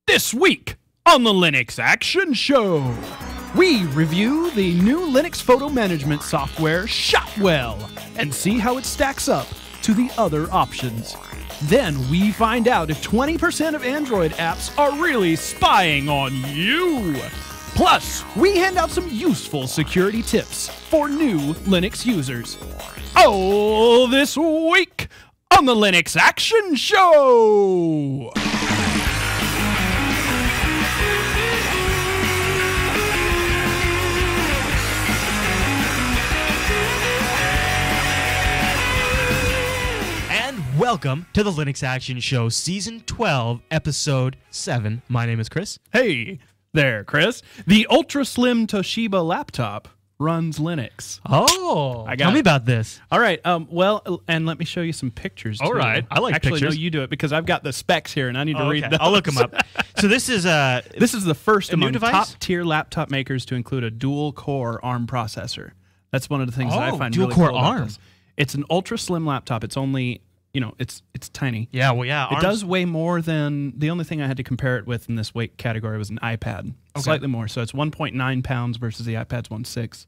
This week on the Linux Action Show, we review the new Linux photo management software, ShotWell, and see how it stacks up to the other options. Then we find out if 20% of Android apps are really spying on you. Plus, we hand out some useful security tips for new Linux users. Oh, this week on the Linux Action Show! Welcome to the Linux Action Show, Season 12, Episode 7. My name is Chris. Hey there, Chris. The ultra-slim Toshiba laptop runs Linux. Oh, tell me about this. All right, well, and let me show you some pictures, too. All right, I like Actually, pictures. No, you do it, because I've got the specs here, and I need to read those. I'll look them up. So this is the first among device? top-tier laptop makers to include a dual-core ARM processor. That's one of the things that I find really dual-core cool about ARM. this. It's an ultra-slim laptop. It's only... You know, it's tiny. Yeah, well, yeah. It does weigh more than... The only thing I had to compare it with in this weight category was an iPad. Okay. Slightly more. So it's 1.9 pounds versus the iPad's 1.6.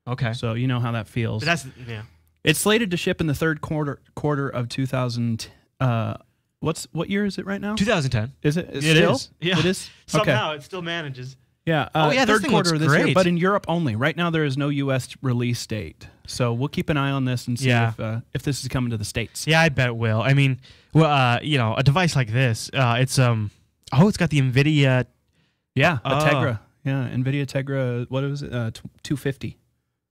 Okay. So you know how that feels. But yeah. It's slated to ship in the third quarter of 2000... what year is it right now? 2010. Is it? It still? is. Yeah. It is? Somehow it still manages. Yeah. This third thing quarter looks of this year, great. but in Europe only. Right now there is no U.S. release date. So we'll keep an eye on this and see if this is coming to the States. Yeah, I bet it will. I mean, well, you know, a device like this, it's it's got the NVIDIA. Yeah, a Tegra. Yeah, NVIDIA Tegra. What was it? 250.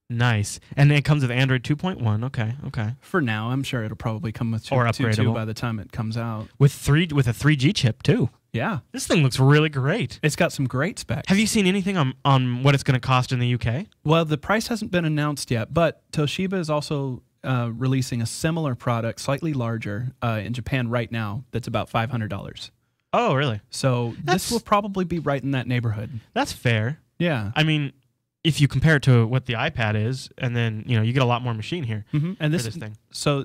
Nice, and it comes with Android 2.1. Okay. For now, I'm sure it'll probably come with or 2.2 by the time it comes out. With a 3G chip too. Yeah, this thing looks really great. It's got some great specs. Have you seen anything on what it's going to cost in the UK? Well, the price hasn't been announced yet, but Toshiba is also releasing a similar product, slightly larger, in Japan right now. That's about $500. Oh, really? So this will probably be right in that neighborhood. That's fair. Yeah. I mean, if you compare it to what the iPad is, and then you get a lot more machine here. Mm-hmm. And this thing. So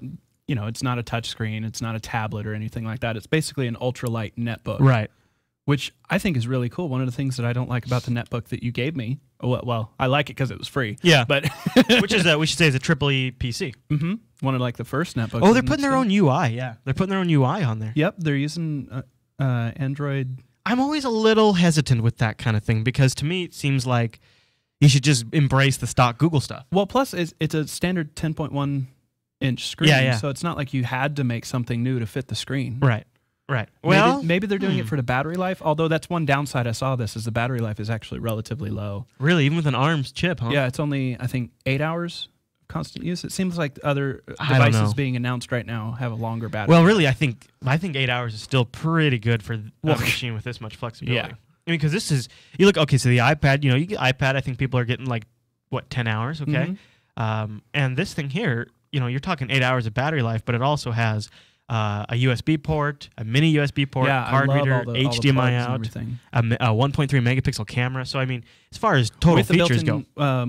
it's not a touch screen, it's not a tablet or anything like that. It's basically an ultralight netbook, right? Which I think is really cool. One of the things that I don't like about the netbook that you gave me, well, I like it because it was free. Yeah, but which is we should say is a EEE PC. Mm-hmm. One of like the first netbooks. Oh, they're putting their own UI. Yeah, they're putting their own UI on there. Yep, they're using Android. I'm always a little hesitant with that kind of thing because to me it seems like you should just embrace the stock Google stuff. Well, plus it's a standard 10.1-inch screen, yeah. So it's not like you had to make something new to fit the screen. Right. Well, maybe they're doing it for the battery life, although that's one downside I saw this is the battery life is actually relatively low. Really? Even with an ARMS chip, huh? Yeah, it's only, I think, 8 hours of constant use. It seems like other devices being announced right now have a longer battery Well, life. really, I think 8 hours is still pretty good for a machine with this much flexibility. Yeah. I mean, because this is, you look, okay, so the iPad, you get iPad, I think people are getting 10 hours, okay? Mm-hmm. And this thing here, you're talking 8 hours of battery life, but it also has a USB port, a mini USB port, card reader, HDMI out, a 1.3 megapixel camera. So, I mean, as far as total with features go.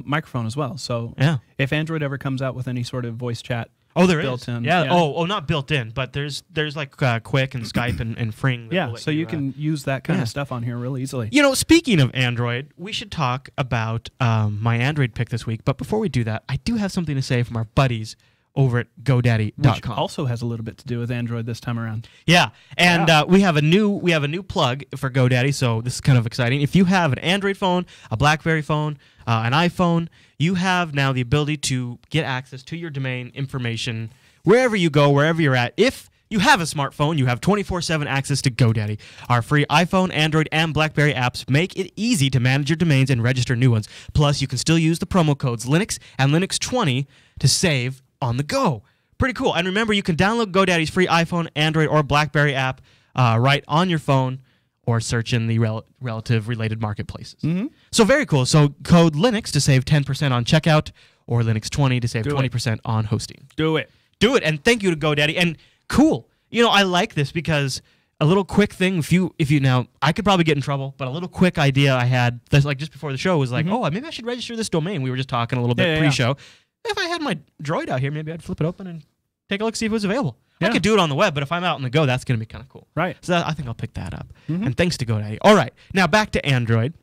Microphone as well. So, if Android ever comes out with any sort of voice chat, there built is. in. Yeah. Oh, not built in, but there's Quick and Skype and Fring. Yeah, so you can use that kind of stuff on here real easily. Speaking of Android, we should talk about my Android pick this week. But before we do that, I do have something to say from our buddies over at GoDaddy.com. Which also has a little bit to do with Android this time around. Yeah, and we have a new plug for GoDaddy, so this is kind of exciting. If you have an Android phone, a BlackBerry phone, an iPhone, you have now the ability to get access to your domain information wherever you go, wherever you're at. If you have a smartphone, you have 24/7 access to GoDaddy. Our free iPhone, Android, and BlackBerry apps make it easy to manage your domains and register new ones. Plus, you can still use the promo codes Linux and Linux20 to save on the go. Pretty cool. And remember, you can download GoDaddy's free iPhone, Android, or BlackBerry app right on your phone or search in the relative related marketplaces. Mm-hmm. So very cool. So code Linux to save 10% on checkout or Linux20 to save 20% on hosting. Do it. And thank you to GoDaddy. And cool. I like this because a little quick thing, if you now, I could probably get in trouble, but a little quick idea I had, just before the show was maybe I should register this domain. We were just talking a little bit pre-show. If I had my Droid out here, maybe I'd flip it open and take a look, see if it was available. I Yeah. could do it on the web, but if I'm out on the go, that's going to be kind of cool. Right. So I think I'll pick that up. And thanks to GoDaddy. All right, now back to Android.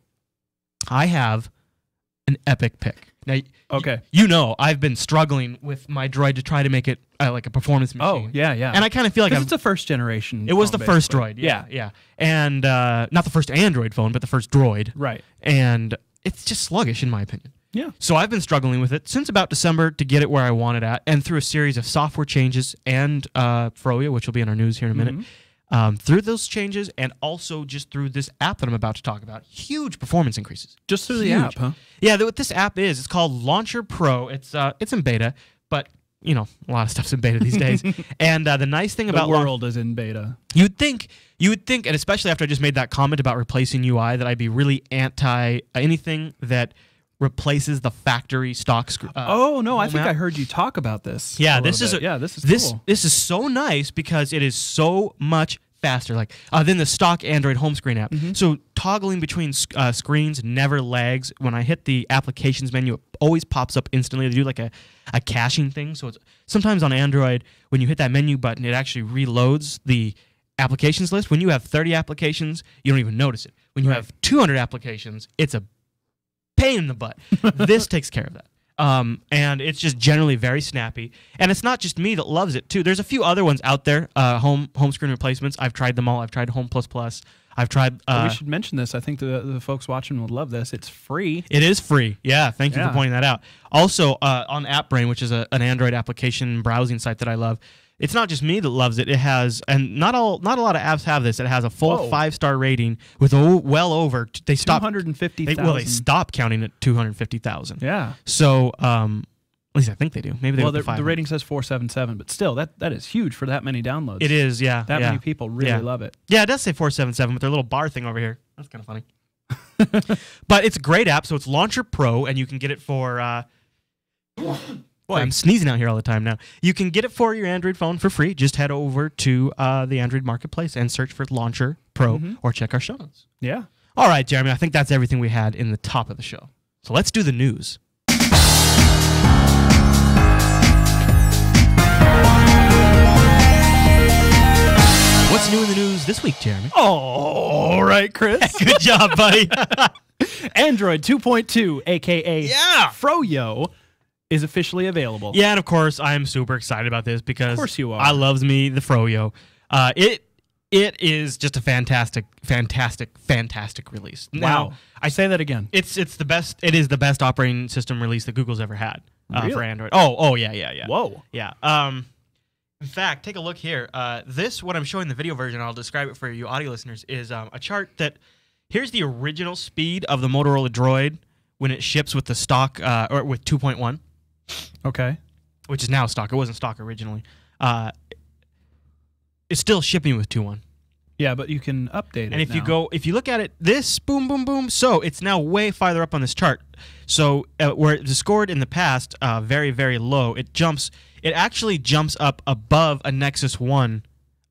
I have an epic pick. Now, Okay. you know, I've been struggling with my Droid to try to make it like a performance machine. Oh, yeah, yeah. And I kind of feel like it's a first generation. it was the phone, first basically. Droid. Yeah. And not the first Android phone, but the first Droid. Right. And it's just sluggish, in my opinion. Yeah. So I've been struggling with it since about December to get it where I want it at, and through a series of software changes and Froyo, which will be in our news here in a minute. Through those changes, and also just through this app that I'm about to talk about, huge performance increases. Just through the Huge. app, huh? Yeah, what this app is, it's called Launcherpro. It's in beta, but you know, a lot of stuff's in beta these days. And the nice thing about The world is in beta. you would think, and especially after I just made that comment about replacing UI, that I'd be really anti anything that replaces the factory stock. Oh no, I think app. I heard you talk about this. Yeah, a this is little bit. This is cool. This is so nice because it is so much faster, like than the stock Android home screen app. So toggling between screens never lags. When I hit the applications menu, it always pops up instantly. They do like a caching thing. So it's sometimes on Android when you hit that menu button, it actually reloads the applications list. When you have 30 applications, you don't even notice it. When you have 200 applications, it's a pain in the butt. This takes care of that. And it's just generally very snappy. And it's not just me that loves it, too. There's a few other ones out there, home screen replacements. I've tried them all. I've tried Home++. I've tried... we should mention this. I think the folks watching would love this. It's free. It is free. Yeah, thank you for pointing that out. Also, on Appbrain, which is an Android application browsing site that I love, it's not just me that loves it. It has, and not a lot of apps have this. It has a full 5-star rating with well over. They stopped 250,000. Well, they stopped counting at 250,000. Yeah. So, at least I think they do. Maybe they. Well, the rating says 477, but still, that is huge for that many downloads. It is, yeah. That many people really love it. Yeah, it does say 477 with their little bar thing over here. That's kind of funny. But it's a great app. So it's Launcherpro, and you can get it for. Boy, I'm sneezing out here all the time now. You can get it for your Android phone for free. Just head over to the Android Marketplace and search for Launcherpro or check our show notes. Yeah. All right, Jeremy, I think that's everything we had in the top of the show. So let's do the news. What's new in the news this week, Jeremy? All right, Chris. Good job, buddy. Android 2.2, a.k.a. Yeah. Froyo, is officially available. Yeah, and of course, I am super excited about this because Of course you are. I loves me the Froyo. It is just a fantastic release. Wow. Now, I say that again. it's the best. It is the best operating system release that Google's ever had Really? for Android. Oh yeah. Whoa. Yeah. In fact, take a look here. What I'm showing the video version, I'll describe it for you audio listeners, is a chart that here's the original speed of the Motorola Droid when it ships with the stock or with 2.1. Okay. Which is now stock. It wasn't stock originally. It's still shipping with 2.1. Yeah, but you can update it. And if now. if you look at it, this boom, boom, boom. So it's now way farther up on this chart. So where it was scored in the past, very, very low, it actually jumps up above a Nexus 1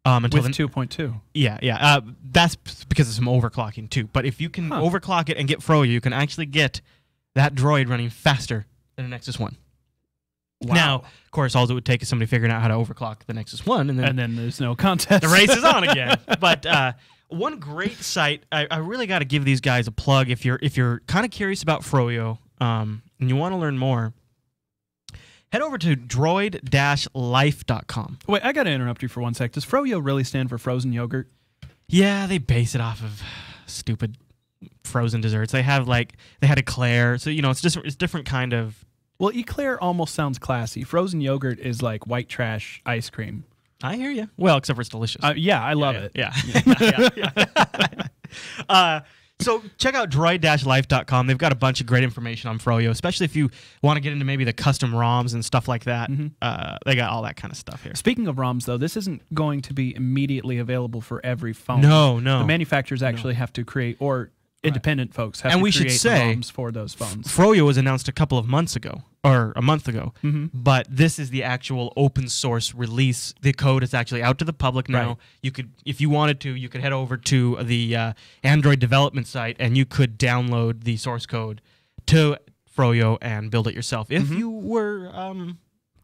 until with 2.2. Yeah. That's because of some overclocking too. But if you can overclock it and get Froyo, you can actually get that droid running faster than a Nexus 1. Wow. Now, of course, all it would take is somebody figuring out how to overclock the Nexus 1, and then there's no contest. the race is on again. But one great site, I really got to give these guys a plug if you're kind of curious about Froyo and you want to learn more. Head over to droid-life.com. Wait, I got to interrupt you for 1 sec. Does Froyo really stand for frozen yogurt? Yeah, they base it off of stupid frozen desserts. They had Eclair, so it's different kind of. Well, Eclair almost sounds classy. Frozen yogurt is like white trash ice cream. I hear you. Well, except for it's delicious. Yeah, I love it. Yeah. So check out droid-life.com. They've got a bunch of great information on Froyo, especially if you want to get into maybe the custom ROMs and stuff like that. They got all that kind of stuff here. Speaking of ROMs, though, this isn't going to be immediately available for every phone. No. The manufacturers actually have to create, or independent folks have to we create should say, ROMs for those phones. Froyo was announced a couple of months ago, or a month ago, but this is the actual open source release. The code is actually out to the public now. Right. You could, if you wanted to, you could head over to the Android development site and you could download the source code to Froyo and build it yourself if you were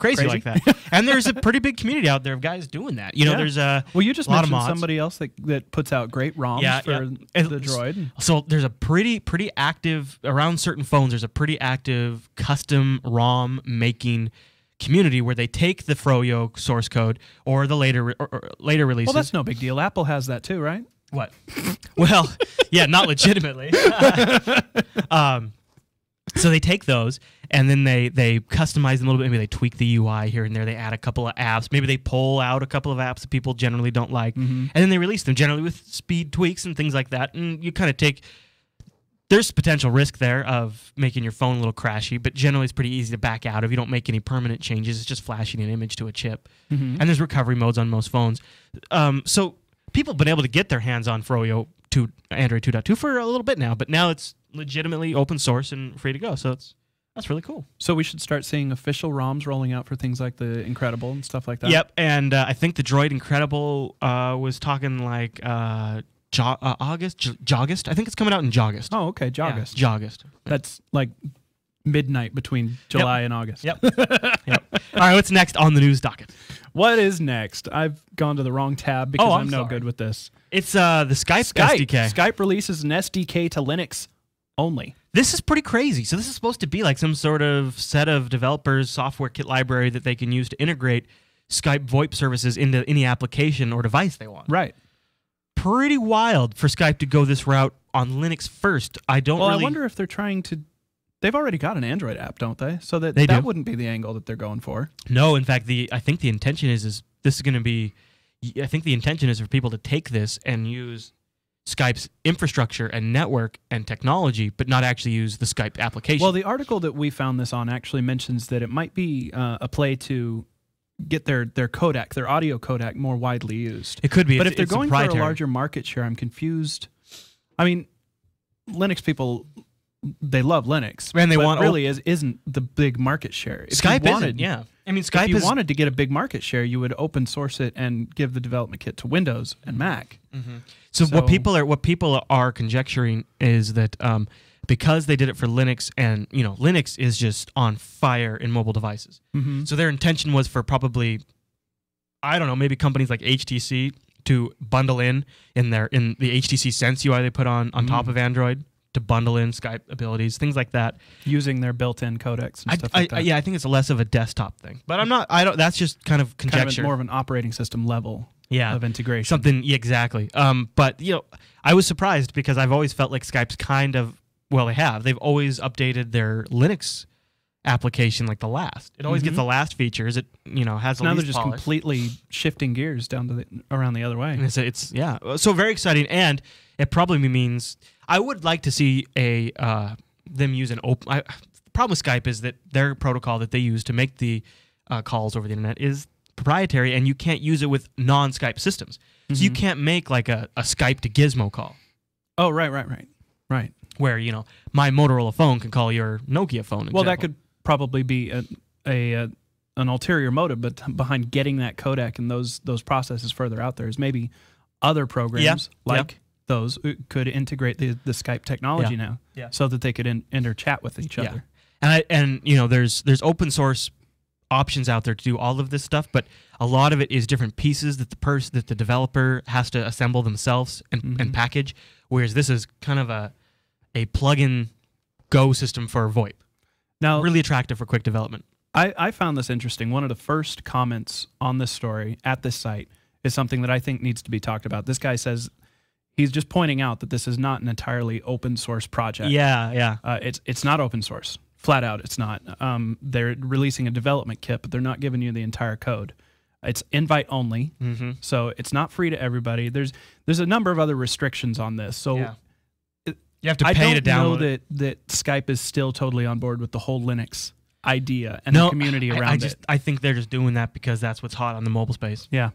crazy like that. And there's a pretty big community out there of guys doing that. You know, there's a well, you just lot of mentioned mods. somebody else that puts out great ROMs for the Droid. So there's a pretty active around certain phones. There's a pretty active custom ROM making community where they take the Froyo source code or the later releases. Well, that's no big deal. Apple has that too, right? What? Well, yeah, not legitimately. So they take those and then they customize them a little bit. Maybe they tweak the UI here and there. They add a couple of apps. Maybe they pull out a couple of apps that people generally don't like, and then they release them generally with speed tweaks and things like that. And you kind of take. There's potential risk there of making your phone a little crashy, but generally it's pretty easy to back out if you don't make any permanent changes. It's just flashing an image to a chip, and there's recovery modes on most phones. So people have been able to get their hands on Froyo to Android 2.2 for a little bit now, but now it's legitimately open source and free to go. So that's really cool. So we should start seeing official ROMs rolling out for things like the Incredible and stuff like that. Yep, and I think the Droid Incredible was talking like August. I think it's coming out in August. Oh, okay, August. Yeah, August. That's like midnight between July and August. Yep. Yep. All right, what's next on the news docket? What is next? I've gone to the wrong tab because I'm no good with this. It's the Skype SDK. Skype releases an SDK to Linux only. This is pretty crazy. So this is supposed to be like some sort of set of developers' software kit library that they can use to integrate Skype VoIP services into any application or device they want. Right. Pretty wild for Skype to go this route on Linux first. I wonder if they're trying to. They've already got an Android app, don't they? So that wouldn't be the angle that they're going for. No, in fact, I think the intention is this is going to be. I think the intention is for people to take this and use Skype's infrastructure and network and technology, but not actually use the Skype application. Well, the article that we found this on actually mentions that it might be a play to get their codec, their audio codec, more widely used. It could be, but if they're going for a larger market share, I'm confused. I mean, Linux people, they love Linux, and they want really isn't the big market share. If Skype isn't, yeah. I mean, Skype. If you wanted to get a big market share, you would open source it and give the development kit to Windows and Mac. So what people are conjecturing is that because they did it for Linux, and Linux is just on fire in mobile devices. So their intention was for probably, I don't know, maybe companies like HTC to bundle in the HTC Sense UI they put on top of Android to bundle in Skype abilities, things like that, using their built-in codecs and stuff like that. Yeah, I think it's less of a desktop thing, but I'm not. I don't. That's just kind of conjecture. Kind of more of an operating system level. Of integration. Something exactly. But I was surprised because I've always felt like Skype's kind of. Well, they've always updated their Linux application like the last. It always gets the last features. It has now they're just completely shifting gears down to around the other way. And it's so very exciting, and it probably means I would like to see them use an open. The problem with Skype is that their protocol that they use to make the calls over the internet is proprietary, and you can't use it with non-Skype systems. So you can't make like a Skype to Gizmo call. Oh, right. Where my Motorola phone can call your Nokia phone. Well, that could probably be an ulterior motive, but behind getting that codec and those processes further out there is maybe other programs those could integrate the Skype technology now, so that they could interchat with each other. And there's open source options out there to do all of this stuff, but a lot of it is different pieces that the developer has to assemble themselves and package. Whereas this is kind of a plug-in Go system for VoIP. Now, really attractive for quick development. I found this interesting. One of the first comments on this story at this site is something that I think needs to be talked about. This guy says he's just pointing out that this is not an entirely open source project. Yeah. It's not open source. Flat out, it's not. They're releasing a development kit, but they're not giving you the entire code. It's invite only, so it's not free to everybody. There's a number of other restrictions on this. So you have to pay to download. I don't know that Skype is still totally on board with the whole Linux idea and the community around it. I think they're just doing that because that's what's hot on the mobile space. Yeah.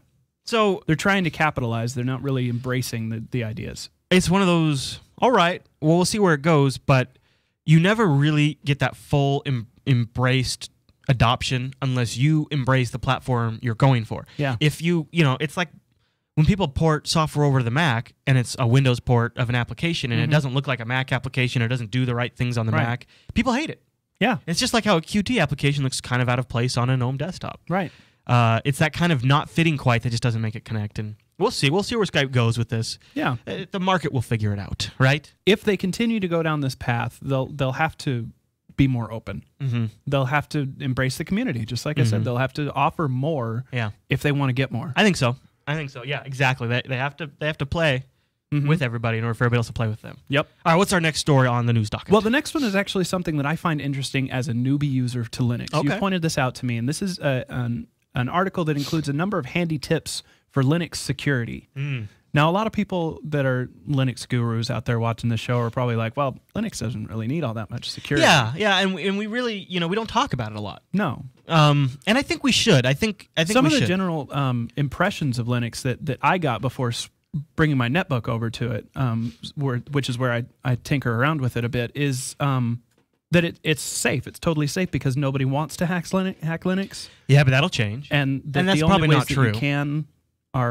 So they're trying to capitalize. They're not really embracing the ideas. It's one of those, all right, well, we'll see where it goes, but you never really get that full embraced adoption unless you embrace the platform you're going for. Yeah. If it's like when people port software over to the Mac and it's a Windows port of an application and it doesn't look like a Mac application, or doesn't do the right things on the Mac, people hate it. Yeah. It's just like how a Qt application looks kind of out of place on a GNOME desktop. Right. It's that kind of not fitting quite that just doesn't make it connect. And we'll see. We'll see where Skype goes with this. Yeah. The market will figure it out, right? If they continue to go down this path, they'll have to be more open. Mm-hmm. They'll have to embrace the community. Just like I said, they'll have to offer more if they want to get more. I think so. Yeah, exactly. They have to play with everybody in order for everybody else to play with them. Yep. All right, what's our next story on the news docket? Well, the next one is actually something that I find interesting as a newbie user to Linux. Okay. You pointed this out to me, and this is an article that includes a number of handy tips for Linux security. Now, a lot of people that are Linux gurus out there watching this show are probably like, well, Linux doesn't really need all that much security. Yeah, and we really, we don't talk about it a lot. No. And I think we should. I think some we of the should. general impressions of Linux that I got before bringing my netbook over to it, which is where I tinker around with it a bit, is that it's safe. It's totally safe because nobody wants to hack Linux. Yeah, but that'll change. And that's the probably only ways not that true. you can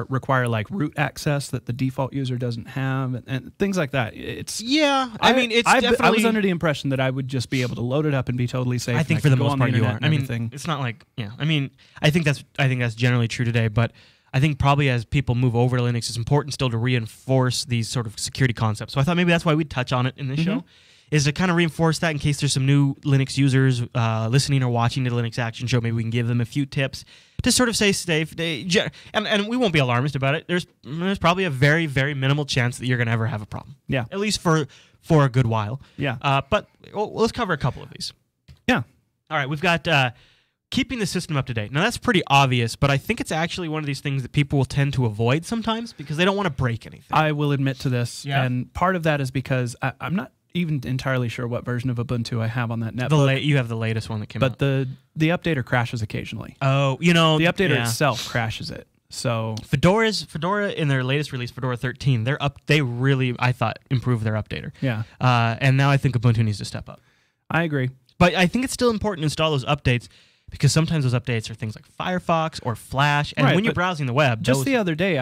require like root access that the default user doesn't have, and things like that. It's I was under the impression that I would just be able to load it up and be totally safe. I think for the most part you are. I mean, everything. it's not like I think that's generally true today, but I think probably as people move over to Linux, it's important still to reinforce these sort of security concepts. So I thought maybe that's why we'd touch on it in this show, is to kind of reinforce that in case there's some new Linux users listening or watching the Linux Action Show. Maybe we can give them a few tips to sort of stay safe. And we won't be alarmist about it. There's probably a very, very minimal chance that you're going to ever have a problem. Yeah. At least for a good while. Yeah. But let's cover a couple of these. Yeah. All right. We've got keeping the system up to date. Now, that's pretty obvious, but I think it's actually one of these things that people will tend to avoid sometimes because they don't want to break anything. I will admit to this. Yeah. And part of that is because I'm not even entirely sure what version of Ubuntu I have on that netbook. You have the latest one that came out. But the updater crashes occasionally. Oh, the updater itself crashes it. So Fedora in their latest release, Fedora 13, they really, I thought, improved their updater. Yeah. And now I think Ubuntu needs to step up. I agree. But I think it's still important to install those updates because sometimes those updates are things like Firefox or Flash, and when you're browsing the web, just the other day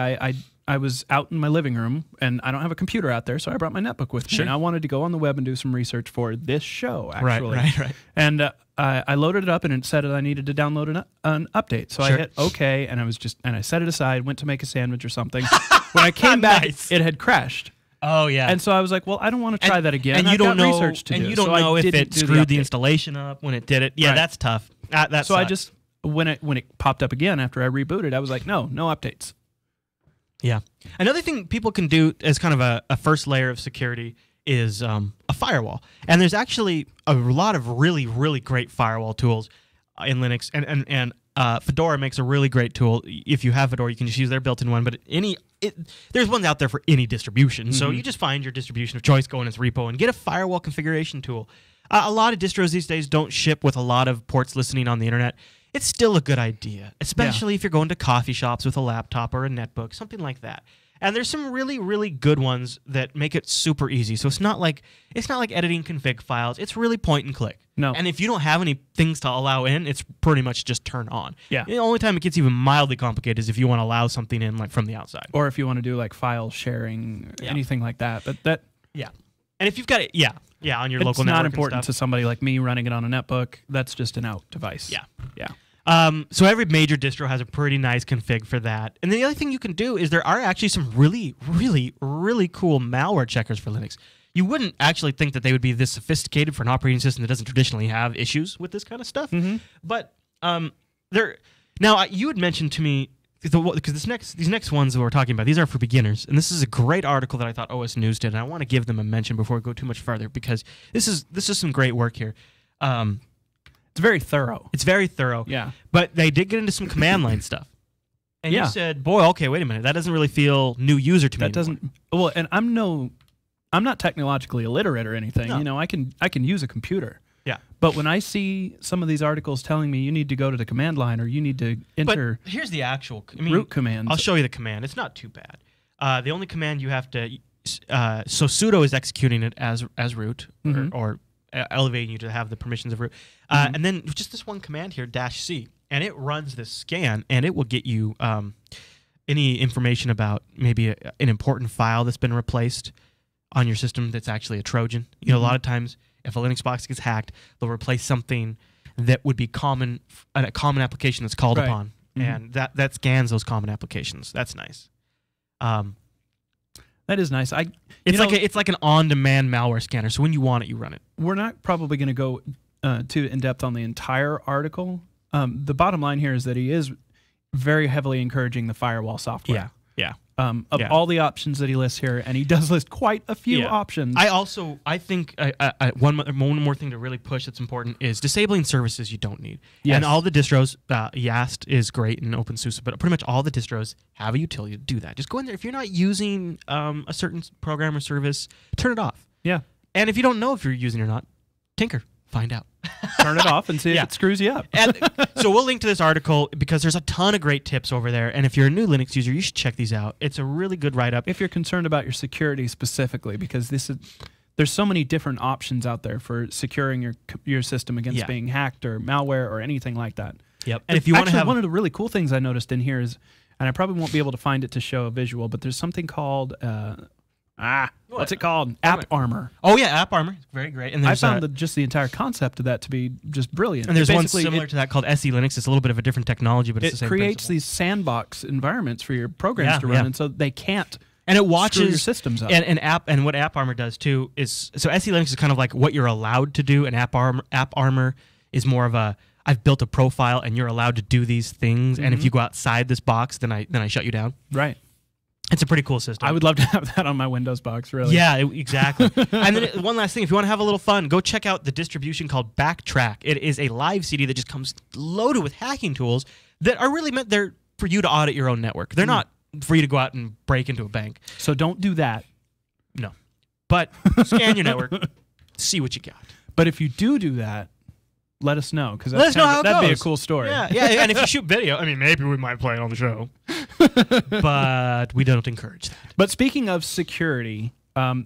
I was out in my living room, and I don't have a computer out there, so I brought my netbook with me. And I wanted to go on the web and do some research for this show, actually. Right. And I loaded it up, and it said that I needed to download an update. So I hit OK, and I set it aside, went to make a sandwich or something. When I came back, it had crashed. Oh, yeah. And so I was like, well, I don't want to try that again. And you don't know research to do. And you don't know if it screwed the installation up when it did it. Yeah, that's tough. So I just, when it popped up again after I rebooted, I was like, no updates. Yeah. Another thing people can do as kind of a first layer of security is a firewall. And there's actually a lot of really, really great firewall tools in Linux. And Fedora makes a really great tool. If you have Fedora, you can just use their built-in one. But there's ones out there for any distribution. So you just find your distribution of choice, go in its repo, and get a firewall configuration tool. A lot of distros these days don't ship with a lot of ports listening on the internet. It's still a good idea, especially if you're going to coffee shops with a laptop or a netbook, something like that. And there's some really, really good ones that make it super easy. So it's not like editing config files. It's really point and click. No. And if you don't have any things to allow in, it's pretty much just turn on. Yeah. The only time it gets even mildly complicated is if you want to allow something in like from the outside. Or if you want to do like file sharing, anything like that. But that. Yeah. And if you've got it, on your local network. It's not important to somebody like me running it on a netbook. That's just an out device. Yeah. So every major distro has a pretty nice config for that. And the other thing you can do is there are actually some really, really, really cool malware checkers for Linux. You wouldn't actually think that they would be this sophisticated for an operating system that doesn't traditionally have issues with this kind of stuff. But now you had mentioned to me, because these next ones that we're talking about, these are for beginners, and this is a great article that I thought OS News did, and I want to give them a mention before we go too much further because this is some great work here. It's very thorough. It's very thorough. Yeah. But they did get into some command line stuff. And you said, boy, okay, wait a minute, that doesn't really feel new user to me. That doesn't. Well, and I'm not technologically illiterate or anything. No. You know, I can use a computer. Yeah. But when I see some of these articles telling me you need to go to the command line or you need to enter here's the actual root commands. I'll show you the command. It's not too bad. The only command you have to so sudo is executing it as root or elevating you to have the permissions of root. And then just this one command here, -c, and it runs this scan, and it will get you any information about maybe an important file that's been replaced on your system that's actually a Trojan. You know, a lot of times if a Linux box gets hacked, they'll replace something that would be common, a common application that's called upon, and that scans those common applications. That's nice. That is nice. It's like an on-demand malware scanner. So when you want it, you run it. We're not probably going to go too in depth on the entire article. The bottom line here is that he is very heavily encouraging the firewall software. Yeah. All the options that he lists here, and he does list quite a few options. I think one more thing to really push that's important is disabling services you don't need. Yes. And all the distros, Yast is great in OpenSUSE, but pretty much all the distros have a utility to do that. Just go in there. If you're not using a certain program or service, turn it off. Yeah. And if you don't know if you're using it or not, tinker. Find out. Turn it off and see if it screws you up. And so we'll link to this article because there's a ton of great tips over there. And if you're a new Linux user, you should check these out. It's a really good write-up. If you're concerned about your security specifically, because there's so many different options out there for securing your system against being hacked or malware or anything like that. Yep. And if you want to have one of the really cool things I noticed in here is, and I probably won't be able to find it to show a visual, but there's something called what's it called? AppArmor. Oh yeah, AppArmor. Very great. And I found just the entire concept of that to be just brilliant. And there's one similar to that called SELinux. It's a little bit of a different technology, but it's the same principle. It creates principle. these sandbox environments for your programs to run, and so they can't it watches screw your systems up. And what AppArmor does too is, so SELinux is kind of like what you're allowed to do, and AppArmor is more of a, I've built a profile and you're allowed to do these things, and if you go outside this box, then I shut you down. Right. It's a pretty cool system. I would love to have that on my Windows box, really. Yeah, exactly. And then one last thing, if you want to have a little fun, go check out the distribution called Backtrack. It is a live CD that just comes loaded with hacking tools that are really meant there for you to audit your own network. They're not for you to go out and break into a bank. So don't do that. No. But scan your network, see what you got. But if you do that, let us know, because that'd be a cool story. Yeah, and if you shoot video, I mean, maybe we might play it on the show. But we don't encourage that. But speaking of security,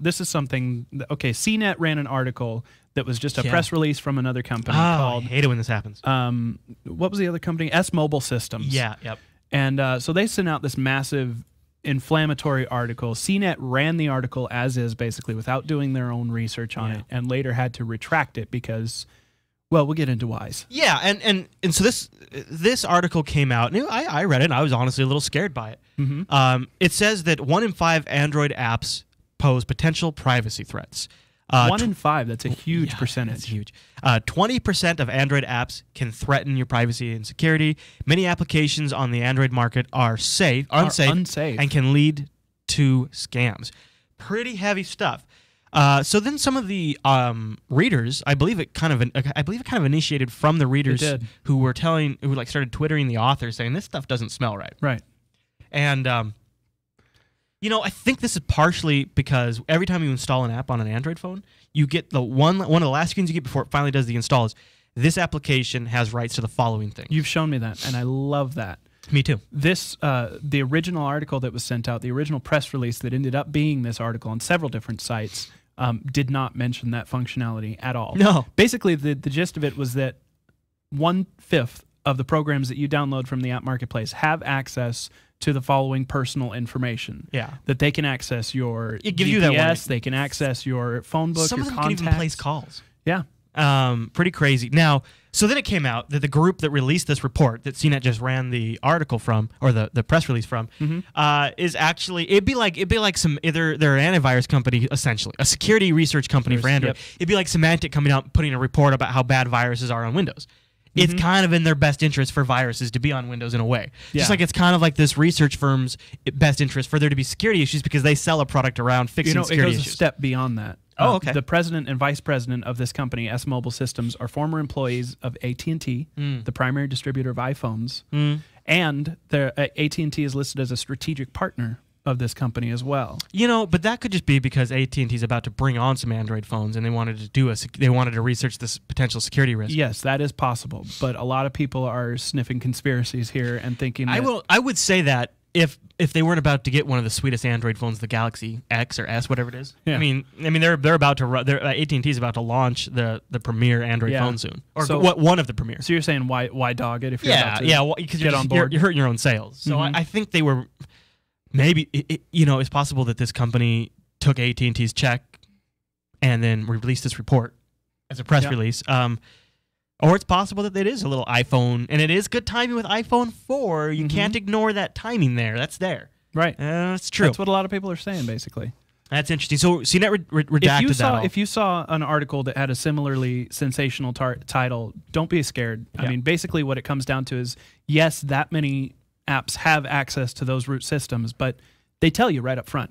this is something, CNET ran an article that was just a press release from another company called... I hate it when this happens. What was the other company? S-Mobile Systems. Yeah, yep. And so they sent out this massive inflammatory article. CNET ran the article as is, basically, without doing their own research on it, and later had to retract it because... Well, we'll get into whys. Yeah, and so this article came out, and I read it, and I was honestly a little scared by it. It says that 1 in 5 Android apps pose potential privacy threats. 1 in 5, that's a huge percentage. That's huge. 20% of Android apps can threaten your privacy and security. Many applications on the Android market are unsafe, and can lead to scams. Pretty heavy stuff. So then some of the readers, I believe it kind of initiated from the readers who started twittering the author saying this stuff doesn't smell right. Right. And I think this is partially because every time you install an app on an Android phone, you get one of the last screens you get before it finally does the install is this application has rights to the following thing. You've shown me that, and I love that. Me too. This, the original article that was sent out, the original press release that ended up being this article on several different sites, did not mention that functionality at all. No. Basically, the gist of it was that 1/5 of the programs that you download from the app marketplace have access to the following personal information. Yeah. That they can access your GPS, they can access your phone book, Some your of them contacts. can even place calls. Yeah. Pretty crazy. Now, so then it came out that the group that released this report that CNET just ran the article from, or the press release from, is actually it'd be like some they're an antivirus company, essentially a security research company for Android. Yep. It'd be like Symantec coming out and putting a report about how bad viruses are on Windows. It's kind of in their best interest for viruses to be on Windows in a way. Just like it's kind of like this research firm's best interest for there to be security issues because they sell a product around fixing security issues. It goes a step beyond that. Oh, okay. The president and vice president of this company, S-Mobile Systems, are former employees of AT&T, the primary distributor of iPhones, and AT&T is listed as a strategic partner of this company as well. But that could just be because AT&T is about to bring on some Android phones, and they wanted to research this potential security risk. Yes, that is possible, but a lot of people are sniffing conspiracies here and thinking. I would say that if they weren't about to get one of the sweetest Android phones, the Galaxy X or S, whatever it is. Yeah. I mean they're about to AT&T is about to launch the premier Android phone soon, or one of the premier. So you're saying why dog it if you're about to because get on board? You're hurting your own sales. So I think they were. Maybe it's possible that this company took AT&T's check and then released this report as a press release. Or it's possible that it is a little iPhone, and it is good timing with iPhone 4. You can't ignore that timing there. That's there. Right. That's true. That's what a lot of people are saying, basically. That's interesting. So CNET redacted that. If you saw an article that had a similarly sensational title, don't be scared. I mean, basically what it comes down to is, yes, that many apps have access to those root systems, but they tell you right up front.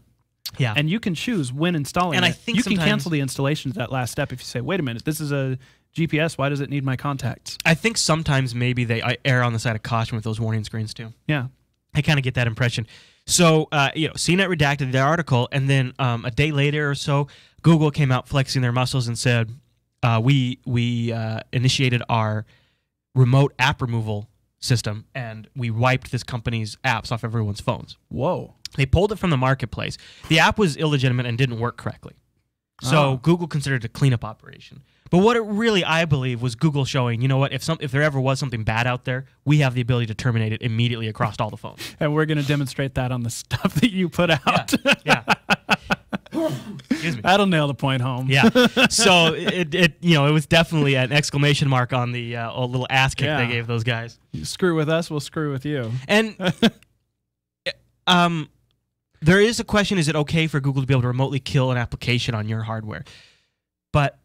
Yeah. And you can choose when installing and it. I think you can cancel the installation at that last step if you say, wait a minute, this is a GPS, why does it need my contacts? I think sometimes maybe they err on the side of caution with those warning screens too. Yeah. I kind of get that impression. So, CNET redacted the article, and then a day later or so, Google came out flexing their muscles and said, we initiated our remote app removal system, and we wiped this company's apps off everyone's phones. Whoa. They pulled it from the marketplace. The app was illegitimate and didn't work correctly. So Google considered it a cleanup operation. But what it really, I believe, was Google showing, you know what, if there ever was something bad out there, we have the ability to terminate it immediately across all the phones. And we're going to demonstrate that on the stuff that you put out. Yeah. Excuse me. That'll nail the point home. Yeah. So it was definitely an exclamation mark on the little ass kick they gave those guys. You screw with us, we'll screw with you. And there is a question, is it okay for Google to be able to remotely kill an application on your hardware? But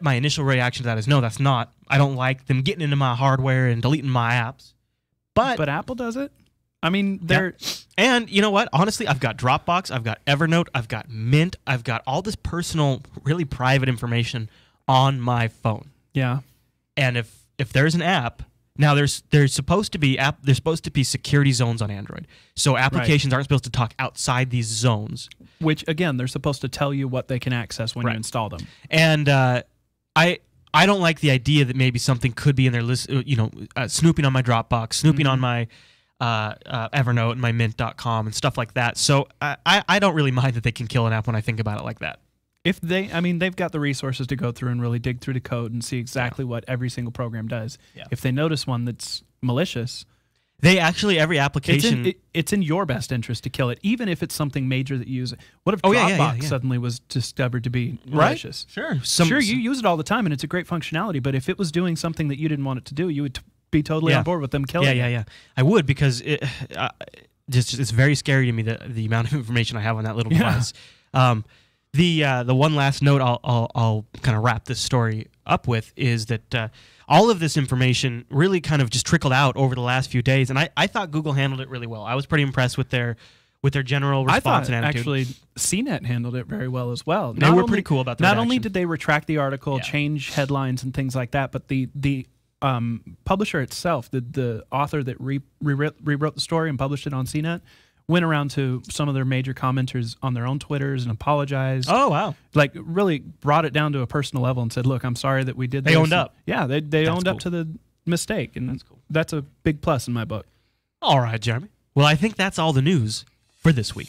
my initial reaction to that is no, that's not. I don't like them getting into my hardware and deleting my apps. But Apple does it? I mean, they're... Yeah. And you know what? Honestly, I've got Dropbox, I've got Evernote, I've got Mint, I've got all this personal, really private information on my phone. Yeah. And if there's an app... Now there's supposed to be security zones on Android, so applications aren't supposed to talk outside these zones. Which again, they're supposed to tell you what they can access when you install them. And I don't like the idea that maybe something could be in their list. Snooping on my Dropbox, snooping on my Evernote and my Mint.com and stuff like that. So I don't really mind that they can kill an app when I think about it like that. If they've got the resources to go through and really dig through the code and see exactly what every single program does. Yeah. If they notice one that's malicious, every application... It's in your best interest to kill it, even if it's something major that you use. What if Dropbox suddenly was discovered to be malicious? Sure. Sure, you use it all the time, and it's a great functionality, but if it was doing something that you didn't want it to do, you would be totally on board with them killing it. Yeah. I would, because it's very scary to me, the amount of information I have on that little device. The one last note I'll kind of wrap this story up with is that all of this information really kind of just trickled out over the last few days, and I thought Google handled it really well. I was pretty impressed with their general response and attitude. Actually, CNET handled it very well as well. They were pretty cool about that. Not only did they retract the article, change headlines and things like that, but the publisher itself, the author that rewrote the story and published it on CNET, went around to some of their major commenters on their own Twitters and apologized. Oh, wow. Like, really brought it down to a personal level and said, look, I'm sorry that we did this. They owned up. Yeah, they owned up to the mistake, and that's cool. That's a big plus in my book. All right, Jeremy. Well, I think that's all the news for this week.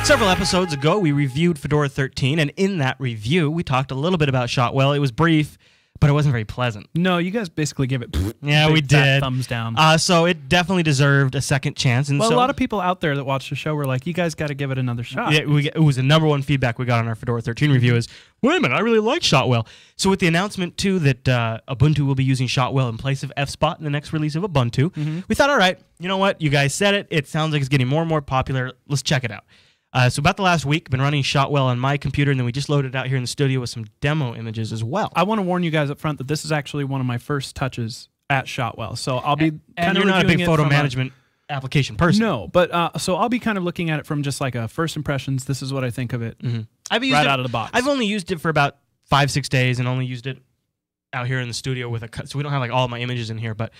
Several episodes ago, we reviewed Fedora 13, and in that review, we talked a little bit about ShotWell. It was brief, but it wasn't very pleasant. No, you guys basically gave it we did. Thumbs down. So it definitely deserved a second chance. And a lot of people out there that watched the show were like, you guys got to give it another shot. Yeah, it was the #1 feedback we got on our Fedora 13 review is, wait a minute, I really like ShotWell. So with the announcement, too, that Ubuntu will be using ShotWell in place of FSpot in the next release of Ubuntu, we thought, all right, you know what? You guys said it. It sounds like it's getting more and more popular. Let's check it out. So about the last week, I've been running ShotWell on my computer, and then we just loaded it out here in the studio with some demo images as well. I want to warn you guys up front that this is actually one of my first touches at ShotWell. So I'll be and you're not a big photo management application person. No, but so I'll be kind of looking at it from just like a first impressions. This is what I think of it I've used right it out of the box. I've only used it for about 5-6 days, and only used it out here in the studio with so we don't have like all of my images in here. But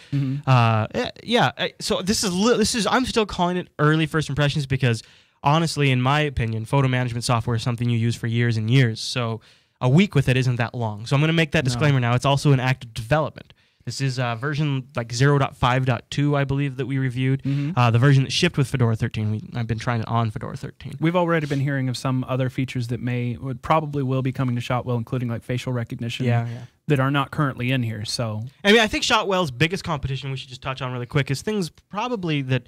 so this is I'm still calling it early first impressions because, honestly, in my opinion, photo management software is something you use for years and years. So a week with it isn't that long. So I'm going to make that disclaimer now. It's also in active development. This is version like 0.5.2, I believe, that we reviewed. The version that shipped with Fedora 13. I've been trying it on Fedora 13. We've already been hearing of some other features that probably will be coming to ShotWell, including like facial recognition that are not currently in here. So I mean, I think ShotWell's biggest competition, we should just touch on really quick, is things probably that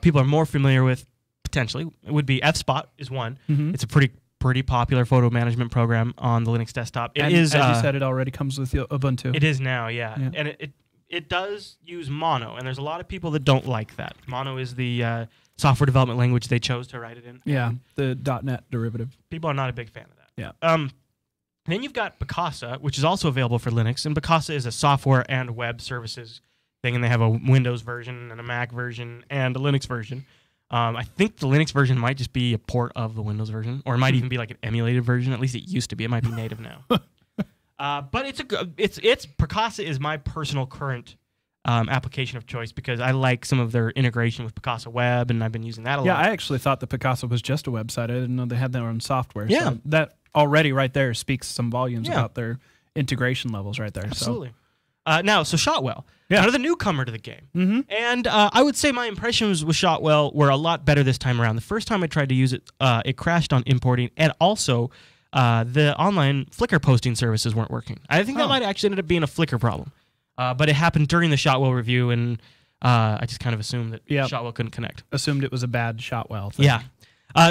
people are more familiar with, potentially would be FSpot is one. Mhm. It's a pretty popular photo management program on the Linux desktop. It and is, as you said, it already comes with Ubuntu. It is now, yeah. Yeah. And it does use Mono, and there's a lot of people that don't like that. Mono is the software development language they chose to write it in. Yeah, the .NET derivative. People are not a big fan of that. Yeah. Then you've got Picasa, which is also available for Linux, and Picasa is a software and web services thing, and they have a Windows version and a Mac version and a Linux version. I think the Linux version might just be a port of the Windows version, or it might even be like an emulated version. At least it used to be. It might be native now. But it's Picasa is my personal current application of choice because I like some of their integration with Picasa Web, and I've been using that a lot. Yeah, I actually thought that Picasa was just a website. I didn't know they had their own software. Yeah. So that already right there speaks some volumes Yeah. about their integration levels right there. Absolutely. Now, ShotWell, Yeah. another newcomer to the game. Mm-hmm. And I would say my impressions with ShotWell were a lot better this time around. The first time I tried to use it, it crashed on importing, and also the online Flickr posting services weren't working. I think that might actually ended up being a Flickr problem. But it happened during the ShotWell review, and I just kind of assumed that ShotWell couldn't connect. Assumed it was a bad ShotWell thing. Yeah.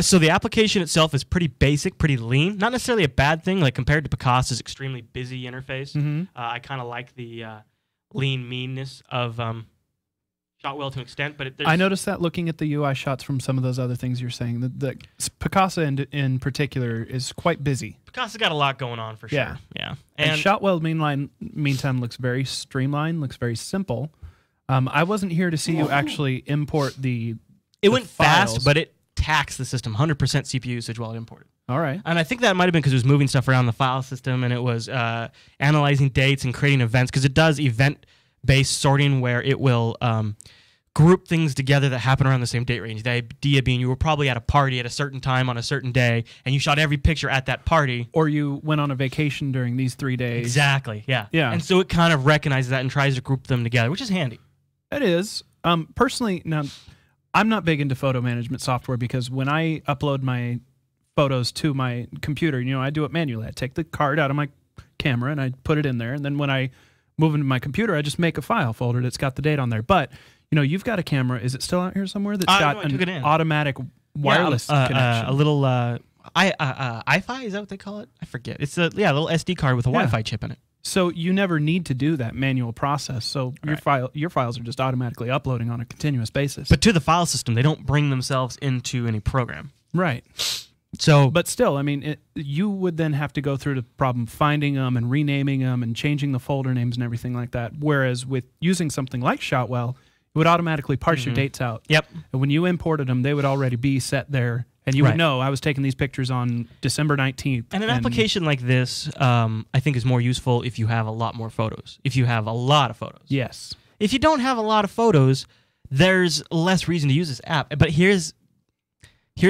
So the application itself is pretty basic, pretty lean. Not necessarily a bad thing, like compared to Picasa's extremely busy interface. Mm-hmm. I kind of like the lean meanness of ShotWell to an extent, but I noticed that looking at the UI shots from some of those other things you're saying. The Picasa in particular is quite busy. Picasa's got a lot going on for sure. Yeah. And ShotWell meantime looks very streamlined, looks very simple. I wasn't here to see you actually import the It went files. fast, but it taxed the system, 100% CPU usage while it imported. All right. And I think that might have been because it was moving stuff around the file system, and it was analyzing dates and creating events, because it does event-based sorting where it will group things together that happen around the same date range. The idea being you were probably at a party at a certain time on a certain day, and you shot every picture at that party. Or you went on a vacation during these 3 days. Exactly, yeah. Yeah. And so it kind of recognizes that and tries to group them together, which is handy. It is. Personally, now, I'm not big into photo management software because when I upload my photos to my computer, I do it manually. I take the card out of my camera and I put it in there, and then when I move into my computer, I just make a file folder that's got the date on there. But you've got a camera. Is it still out here somewhere that's got an automatic wireless connection? A little iFi, is that what they call it? I forget. It's a little SD card with a Wi-Fi chip in it. So you never need to do that manual process. So your files are just automatically uploading on a continuous basis. But to the file system, they don't bring themselves into any program. Right. So, but still, I mean, you would then have to go through the problem finding them and renaming them and changing the folder names and everything like that. Whereas with using something like ShotWell, it would automatically parse your dates out. Yep. And when you imported them, they would already be set there. And you would know I was taking these pictures on December 19th. And an application like this, I think, is more useful if you have a lot more photos. If you have a lot of photos. Yes. If you don't have a lot of photos, there's less reason to use this app. But here's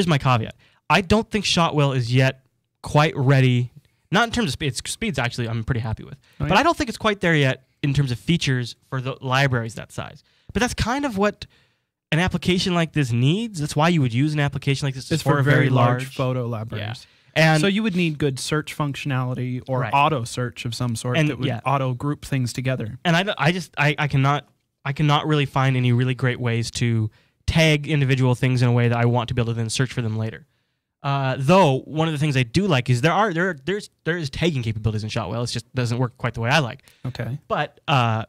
my caveat. I don't think ShotWell is yet quite ready. Not in terms of speed. Speed's actually I'm pretty happy with. But I don't think it's quite there yet in terms of features for the libraries that size. But that's kind of what an application like this needs. That's why you would use an application like this. It's for very large photo libraries. Yeah. And so you would need good search functionality or auto search of some sort that would auto group things together. And I cannot really find any really great ways to tag individual things in a way that I want to be able to then search for them later. Though one of the things I do like is there is tagging capabilities in ShotWell. It just doesn't work quite the way I like. Okay. But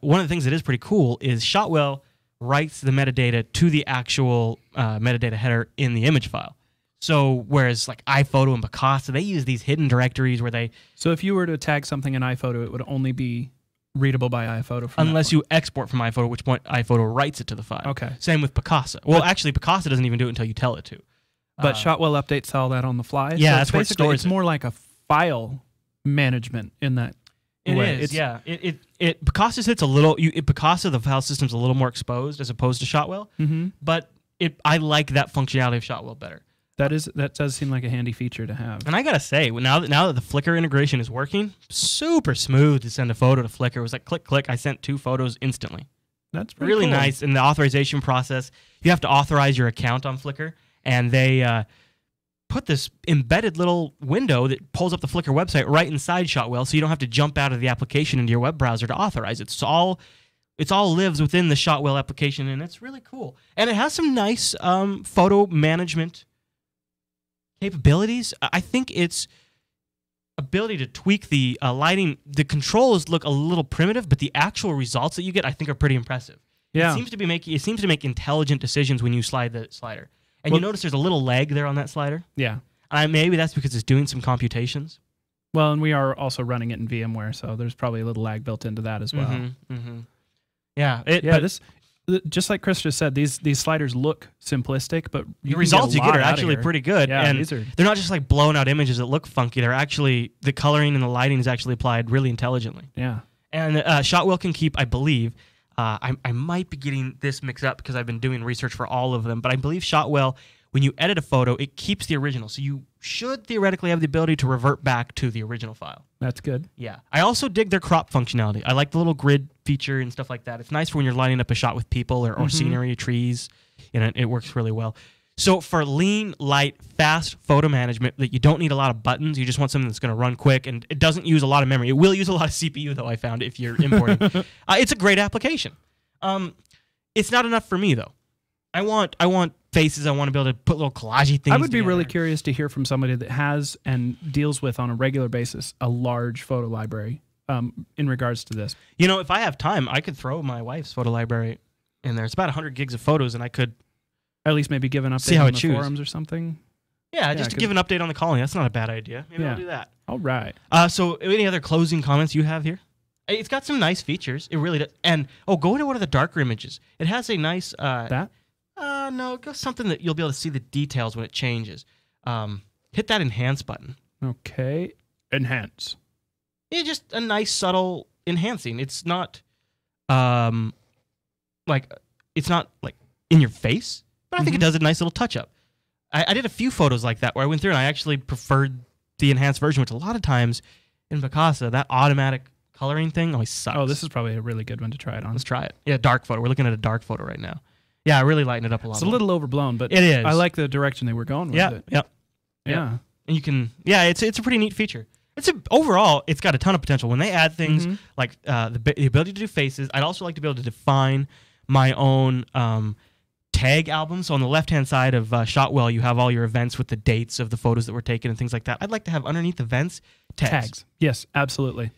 one of the things that is pretty cool is ShotWell writes the metadata to the actual metadata header in the image file. So whereas like iPhoto and Picasa, they use these hidden directories where they... So if you were to tag something in iPhoto, it would only be readable by iPhoto from unless you export from iPhoto, at which point iPhoto writes it to the file. Okay. Same with Picasa. Well, actually, Picasa doesn't even do it until you tell it to. But ShotWell updates all that on the fly. Yeah, so that's where it stores it's more like a file management in that way. It is, yeah. Picasa sits a little... Picasa, the file system's a little more exposed as opposed to ShotWell. Mm-hmm. But I like that functionality of ShotWell better. That does seem like a handy feature to have. And I gotta say, now that the Flickr integration is working, super smooth to send a photo to Flickr. It was like click, click. I sent 2 photos instantly. That's pretty really cool. nice. And the authorization process, you have to authorize your account on Flickr, and they put this embedded little window that pulls up the Flickr website right inside ShotWell, so you don't have to jump out of the application into your web browser to authorize it. It's all It's all lives within the ShotWell application, and it's really cool. And it has some nice photo management capabilities. I think its ability to tweak the lighting, the controls look a little primitive, but the actual results that you get, I think, are pretty impressive. Yeah. It seems to make intelligent decisions when you slide the slider. And you notice there's a little leg there on that slider. Yeah. Maybe that's because it's doing some computations. Well, and we are also running it in VMware, so there's probably a little lag built into that as well. Yeah. But just like Chris just said, these sliders look simplistic, but the results you get are actually pretty good. Yeah, and they're not just like blown out images that look funky. They're actually, the coloring and the lighting is actually applied really intelligently. Yeah. And ShotWell can keep, I believe, I might be getting this mixed up because I've been doing research for all of them, but I believe ShotWell, when you edit a photo, it keeps the original. So you should theoretically have the ability to revert back to the original file. That's good. Yeah. I also dig their crop functionality. I like the little grid feature and stuff like that. It's nice for when you're lining up a shot with people or scenery, trees, and it works really well. So for lean, light, fast photo management that you don't need a lot of buttons, you just want something that's going to run quick, and it doesn't use a lot of memory. It will use a lot of CPU, though, I found, if you're importing. It's a great application. It's not enough for me, though. I want faces. I want to be able to put little collagey things. I would be together. really curious to hear from somebody that has and deals with on a regular basis a large photo library in regards to this. You know, if I have time, I could throw my wife's photo library in there. It's about 100 gigs of photos, and I could at least maybe give an update see how on it the chews. forums or something. Yeah, just to give an update on the colony. That's not a bad idea. Maybe I'll do that. All right. So any other closing comments you have here? It's got some nice features. It really does. And, go into one of the darker images. It has a nice... that? No, go something that you'll be able to see the details when it changes. Hit that enhance button. Okay. Enhance. Yeah, just a nice subtle enhancing. It's not like in your face, but I think it does a nice little touch up. I did a few photos like that where I went through and I actually preferred the enhanced version, which a lot of times in Picasa, that automatic coloring thing always sucks. Oh, this is probably a really good one to try it on. Let's try it. Yeah, dark photo. We're looking at a dark photo right now. Yeah, I really lighten it up a lot. It's a little overblown, but it is. I like the direction they were going with it. Yeah. Yeah. And you can, it's a pretty neat feature. Overall, it's got a ton of potential. When they add things like the ability to do faces, I'd also like to be able to define my own tag album. So on the left-hand side of ShotWell, you have all your events with the dates of the photos that were taken and things like that. I'd like to have underneath events tags. Yes, absolutely.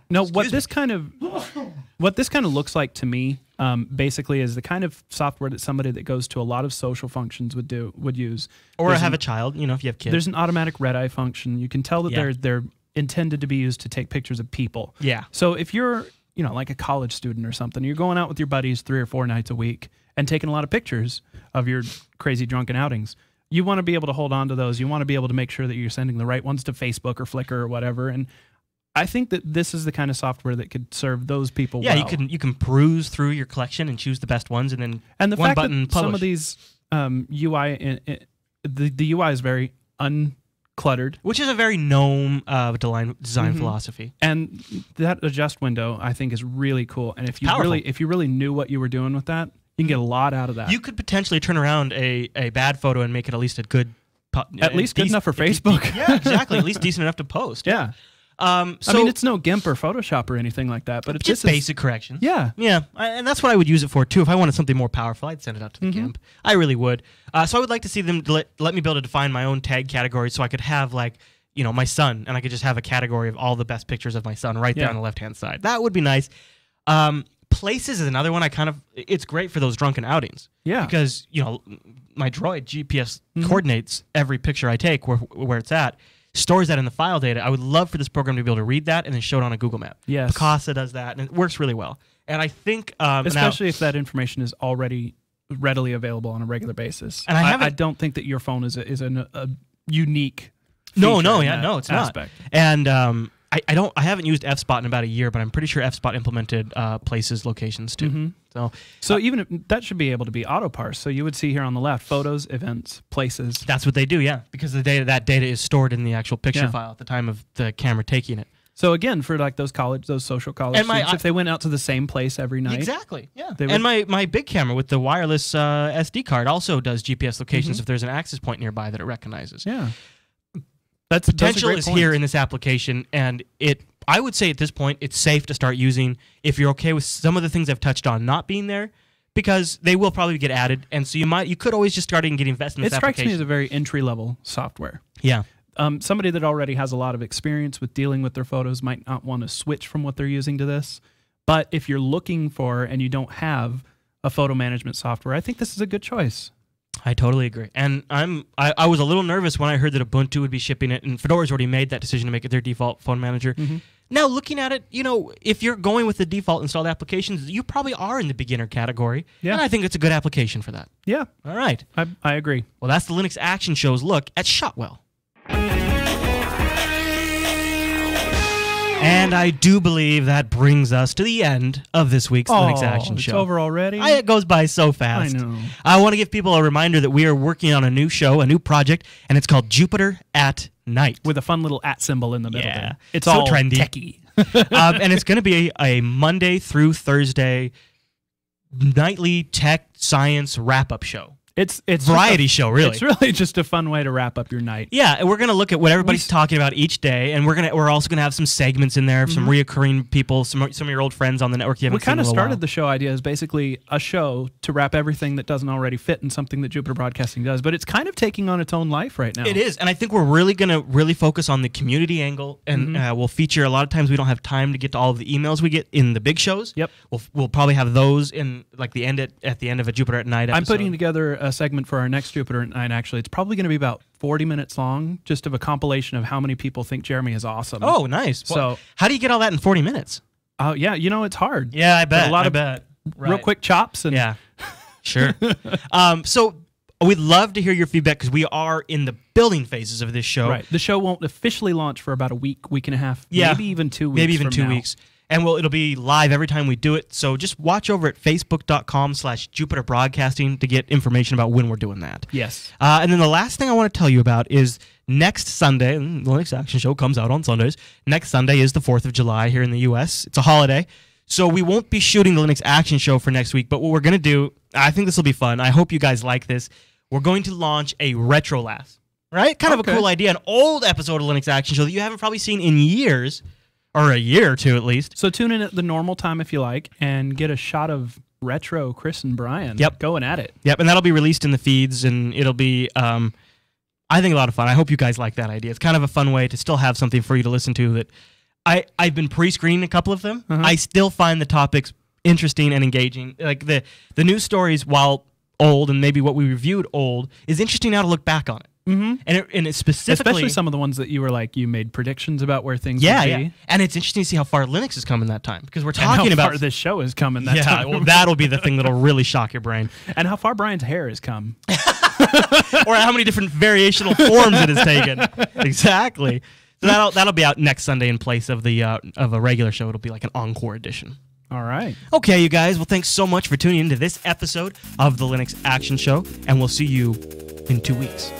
No, what this kind of looks like to me, basically, is the kind of software that somebody that goes to a lot of social functions would use, or have a child. You know, if you have kids, there's an automatic red eye function. You can tell that they're intended to be used to take pictures of people. Yeah. So if you're like a college student or something, you're going out with your buddies 3 or 4 nights a week and taking a lot of pictures of your crazy drunken outings. You want to be able to hold on to those. You want to be able to make sure that you're sending the right ones to Facebook or Flickr or whatever. And I think that this is the kind of software that could serve those people well. Yeah, you can peruse through your collection and choose the best ones, and then the one fact button that publish. some of these UI, the UI is very uncluttered, which is a very GNOME design philosophy. And that adjust window, I think, is really cool. And if you really knew what you were doing with that, you can get a lot out of that. You could potentially turn around a bad photo and make it at least a good, at least good enough for Facebook. Yeah, exactly. At least decent enough to post. Yeah. So, I mean, it's no GIMP or Photoshop or anything like that, but it's just basic corrections. Yeah. Yeah, and that's what I would use it for, too. If I wanted something more powerful, I'd send it out to the GIMP. I really would. So I would like to see them let me be able to define my own tag category so I could have, my son, and I could just have a category of all the best pictures of my son right there on the left-hand side. That would be nice. Places is another one it's great for those drunken outings. Yeah. Because, my Droid GPS coordinates every picture I take where it's at. Stores that in the file data. I would love for this program to be able to read that and then show it on a Google map. Yes. Picasa does that, and it works really well. And I think... especially if that information is already readily available on a regular basis. And I don't think that your phone is a unique feature it's aspect. Not. And I haven't used FSpot in about a year, but I'm pretty sure FSpot implemented places, locations, too. So even if, that should be able to be auto-parse. So you would see here on the left, photos, events, places. That's what they do, yeah. Because that data is stored in the actual picture file at the time of the camera taking it. So again, for those social college students, if they went out to the same place every night. Exactly, yeah. And my big camera with the wireless SD card also does GPS locations if there's an access point nearby that it recognizes. Yeah. Potential is here in this application, and it I would say at this point it's safe to start using if you're okay with some of the things I've touched on not being there, because they will probably get added, and so you could always just start and get invested in this application. It strikes me as a very entry-level software. Yeah. Somebody that already has a lot of experience with dealing with their photos might not want to switch from what they're using to this. But if you're looking for and you don't have a photo management software, I think this is a good choice. I totally agree. And I was a little nervous when I heard that Ubuntu would be shipping it, and Fedora's already made that decision to make it their default phone manager. Now, looking at it, if you're going with the default installed applications, you probably are in the beginner category. Yeah. And I think it's a good application for that. Yeah. All right. I agree. Well, that's the Linux Action Show's look at ShotWell. And I do believe that brings us to the end of this week's Linux Action Show. It's over already? It goes by so fast. I know. I want to give people a reminder that we are working on a new show, a new project, and it's called Jupiter at Night. With a fun little @ symbol in the middle. Yeah. There. It's so all trendy. techie. And it's going to be a Monday through Thursday nightly tech science wrap-up show. It's variety show, really. It's really just a fun way to wrap up your night. Yeah, and we're gonna look at what everybody's talking about each day, and we're also gonna have some segments in there, some reoccurring people, some of your old friends on the network you haven't seen in a while. We kind of started the show idea as basically a show to wrap everything that doesn't already fit in something that Jupiter Broadcasting does, but it's kind of taking on its own life right now. It is, and I think we're really gonna focus on the community angle, and we'll feature a lot of times we don't have time to get to all of the emails we get in the big shows. Yep, we'll probably have those in like the end at the end of a Jupiter at Night episode. I'm putting together a segment for our next Jupiter at Night. Actually, it's probably going to be about 40 minutes long, just of a compilation of how many people think Jeremy is awesome. Oh, nice. So, how do you get all that in 40 minutes? Oh, yeah, it's hard. Yeah, I bet. A lot of real quick chops. And yeah, sure. So we'd love to hear your feedback because we are in the building phases of this show. Right. The show won't officially launch for about a week and a half, maybe even 2 weeks. Maybe even from 2 now. weeks. And it'll be live every time we do it. So just watch over at facebook.com/Jupiter Broadcasting to get information about when we're doing that. Yes. And then the last thing I want to tell you about is next Sunday, and the Linux Action Show comes out on Sundays. Next Sunday is the 4th of July here in the U.S. It's a holiday. So we won't be shooting the Linux Action Show for next week. But what we're going to do, I think this will be fun. I hope you guys like this. We're going to launch a Retro Last. Right? Kind of a cool idea. An old episode of Linux Action Show that you haven't probably seen in years. Or a year or two at least. So tune in at the normal time if you like, and get a shot of retro Chris and Brian going at it. Yep, and that'll be released in the feeds, and it'll be, I think, a lot of fun. I hope you guys like that idea. It's kind of a fun way to still have something for you to listen to. That I've been pre-screening a couple of them. I still find the topics interesting and engaging. Like the news stories, while old and maybe what we reviewed old, is interesting now to look back on it. And it's specifically... Especially some of the ones that you were like, you made predictions about where things would be. Yeah, and it's interesting to see how far Linux has come in that time, because we're talking about... how far this show has come in that time. Yeah, well, that'll be the thing that'll really shock your brain. And how far Brian's hair has come. Or how many different variational forms it has taken. Exactly. So that'll be out next Sunday in place of a regular show. It'll be like an encore edition. All right. Okay, you guys. Well, thanks so much for tuning into this episode of the Linux Action Show, and we'll see you in 2 weeks.